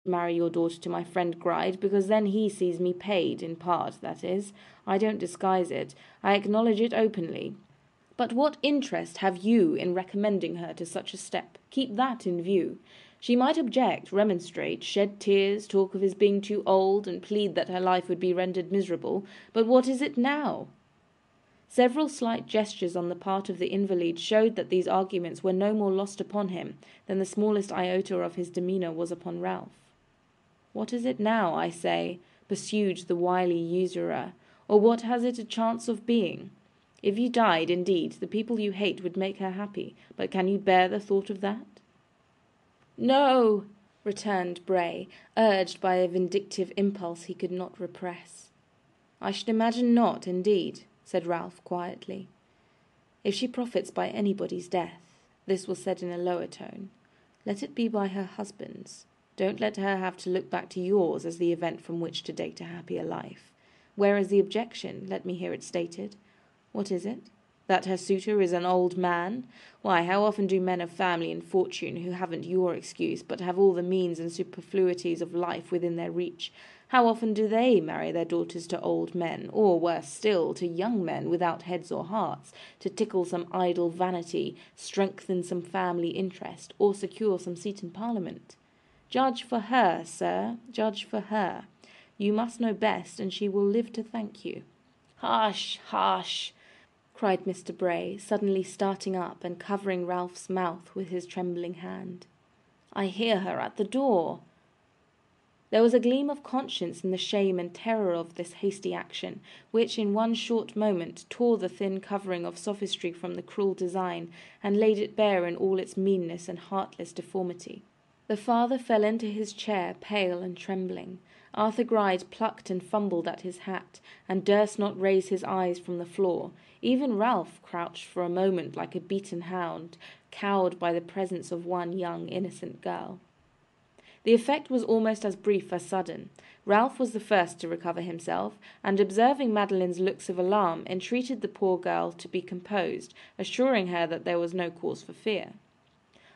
marry your daughter to my friend Gride, because then he sees me paid, in part, that is. I don't disguise it. I acknowledge it openly. But what interest have you in recommending her to such a step? Keep that in view. She might object, remonstrate, shed tears, talk of his being too old, and plead that her life would be rendered miserable. But what is it now? Several slight gestures on the part of the invalid showed that these arguments were no more lost upon him than the smallest iota of his demeanour was upon Ralph. What is it now, I say, pursued the wily usurer, or what has it a chance of being? If you died, indeed, the people you hate would make her happy, but can you bear the thought of that? No, returned Bray, urged by a vindictive impulse he could not repress. I should imagine not, indeed, said Ralph quietly. If she profits by anybody's death, this was said in a lower tone, let it be by her husband's. Don't let her have to look back to yours as the event from which to date a happier life. Where is the objection? Let me hear it stated. What is it? That her suitor is an old man? Why, how often do men of family and fortune, who haven't your excuse, but have all the means and superfluities of life within their reach, how often do they marry their daughters to old men, or, worse still, to young men without heads or hearts, to tickle some idle vanity, strengthen some family interest, or secure some seat in Parliament? Judge for her, sir, judge for her. You must know best, and she will live to thank you. Hush, hush, cried Mr. Bray, suddenly starting up and covering Ralph's mouth with his trembling hand. I hear her at the door. There was a gleam of conscience in the shame and terror of this hasty action, which in one short moment tore the thin covering of sophistry from the cruel design, and laid it bare in all its meanness and heartless deformity. The father fell into his chair, pale and trembling. Arthur Gride plucked and fumbled at his hat, and durst not raise his eyes from the floor. Even Ralph crouched for a moment like a beaten hound, cowed by the presence of one young innocent girl. The effect was almost as brief as sudden. Ralph was the first to recover himself, and observing Madeline's looks of alarm, entreated the poor girl to be composed, assuring her that there was no cause for fear.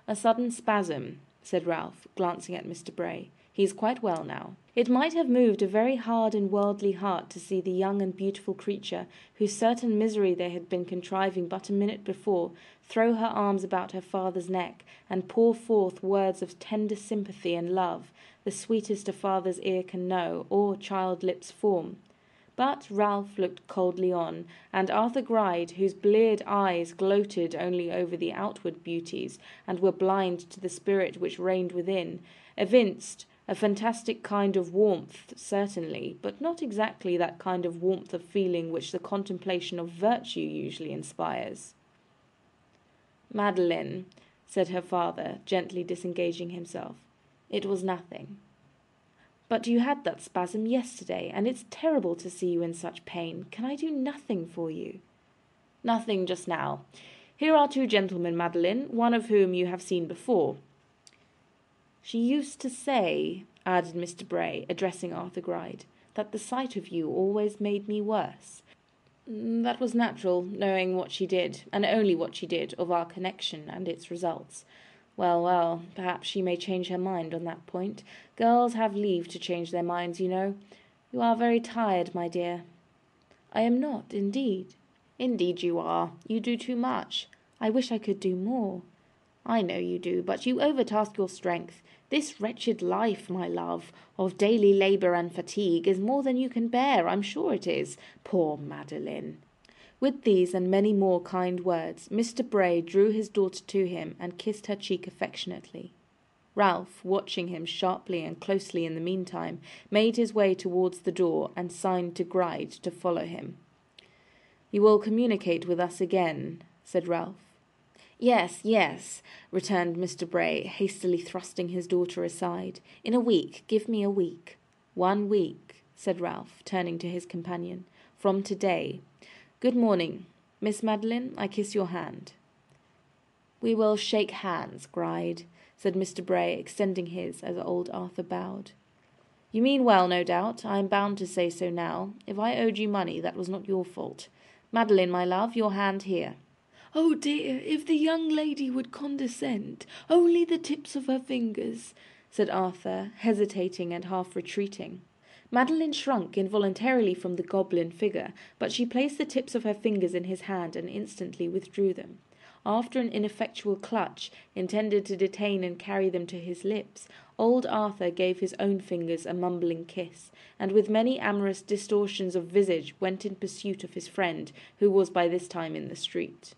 A sudden spasm, said Ralph, glancing at Mr. Bray. He is quite well now. It might have moved a very hard and worldly heart to see the young and beautiful creature, whose certain misery they had been contriving but a minute before, throw her arms about her father's neck, and pour forth words of tender sympathy and love, the sweetest a father's ear can know, or child lips form. But Ralph looked coldly on, and Arthur Gride, whose bleared eyes gloated only over the outward beauties, and were blind to the spirit which reigned within, evinced a fantastic kind of warmth, certainly, but not exactly that kind of warmth of feeling which the contemplation of virtue usually inspires. Madeline, said her father, gently disengaging himself, it was nothing. But you had that spasm yesterday, and it's terrible to see you in such pain. Can I do nothing for you? Nothing just now. Here are two gentlemen, Madeline, one of whom you have seen before. She used to say, added Mr. Bray, addressing Arthur Gride, that the sight of you always made me worse. That was natural, knowing what she did, and only what she did, of our connection and its results. Well, well, perhaps she may change her mind on that point. Girls have leave to change their minds, you know. You are very tired, my dear. I am not, indeed. Indeed you are. You do too much. I wish I could do more. I know you do, but you overtask your strength. This wretched life, my love, of daily labour and fatigue, is more than you can bear, I'm sure it is. Poor Madeline. With these and many more kind words, Mr. Bray drew his daughter to him and kissed her cheek affectionately. Ralph, watching him sharply and closely in the meantime, made his way towards the door and signed to Gride to follow him. You will communicate with us again, said Ralph. Yes, yes, returned Mr. Bray, hastily thrusting his daughter aside. In a week. Give me a week. 1 week, said Ralph, turning to his companion. From today. Good morning. Miss Madeline, I kiss your hand. We will shake hands, Gride, said Mr. Bray, extending his as old Arthur bowed. You mean well, no doubt. I am bound to say so now. If I owed you money, that was not your fault. Madeline, my love, your hand here. Oh dear, if the young lady would condescend, only the tips of her fingers, said Arthur, hesitating and half retreating. Madeline shrunk involuntarily from the goblin figure, but she placed the tips of her fingers in his hand and instantly withdrew them. After an ineffectual clutch, intended to detain and carry them to his lips, old Arthur gave his own fingers a mumbling kiss, and with many amorous distortions of visage went in pursuit of his friend, who was by this time in the street.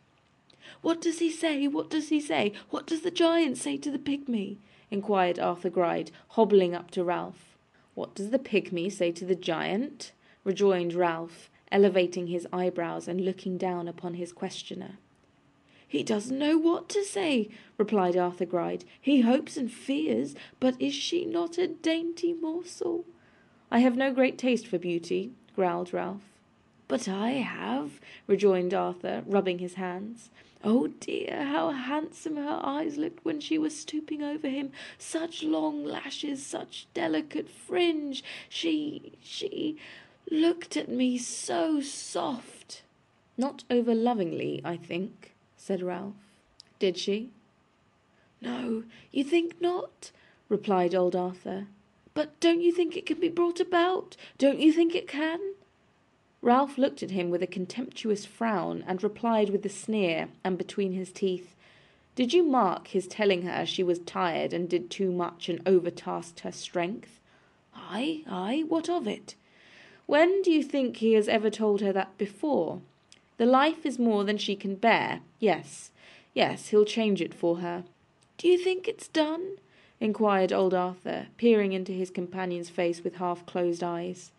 "What does he say? What does he say? What does the giant say to the pygmy?" inquired Arthur Gride, hobbling up to Ralph. "What does the pygmy say to the giant?" rejoined Ralph, elevating his eyebrows and looking down upon his questioner. "He doesn't know what to say," replied Arthur Gride. "He hopes and fears, but is she not a dainty morsel?" "I have no great taste for beauty," growled Ralph. "But I have," rejoined Arthur, rubbing his hands. "Oh dear, how handsome her eyes looked when she was stooping over him. Such long lashes, such delicate fringe. She looked at me so soft." "Not over lovingly, I think," said Ralph. "Did she?" "No, you think not?" replied old Arthur. "But don't you think it can be brought about? Don't you think it can?" Ralph looked at him with a contemptuous frown, and replied with a sneer, and between his teeth, "Did you mark his telling her she was tired and did too much and overtasked her strength?" Aye, what of it?" "When do you think he has ever told her that before? The life is more than she can bear. Yes, he'll change it for her." "Do you think it's done?" inquired old Arthur, peering into his companion's face with half-closed eyes.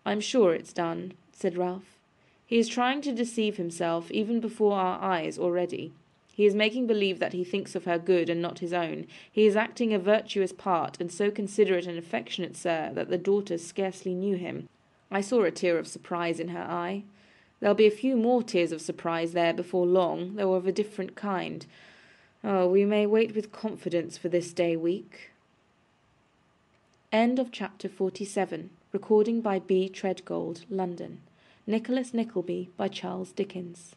"I'm sure it's done," said Ralph. "He is trying to deceive himself even before our eyes already. He is making believe that he thinks of her good and not his own. He is acting a virtuous part, and so considerate and affectionate, sir, that the daughters scarcely knew him. I saw a tear of surprise in her eye. There'll be a few more tears of surprise there before long, though of a different kind. Oh, we may wait with confidence for this day week." End of chapter 47. Recording by B. Treadgold, London. Nicholas Nickleby by Charles Dickens.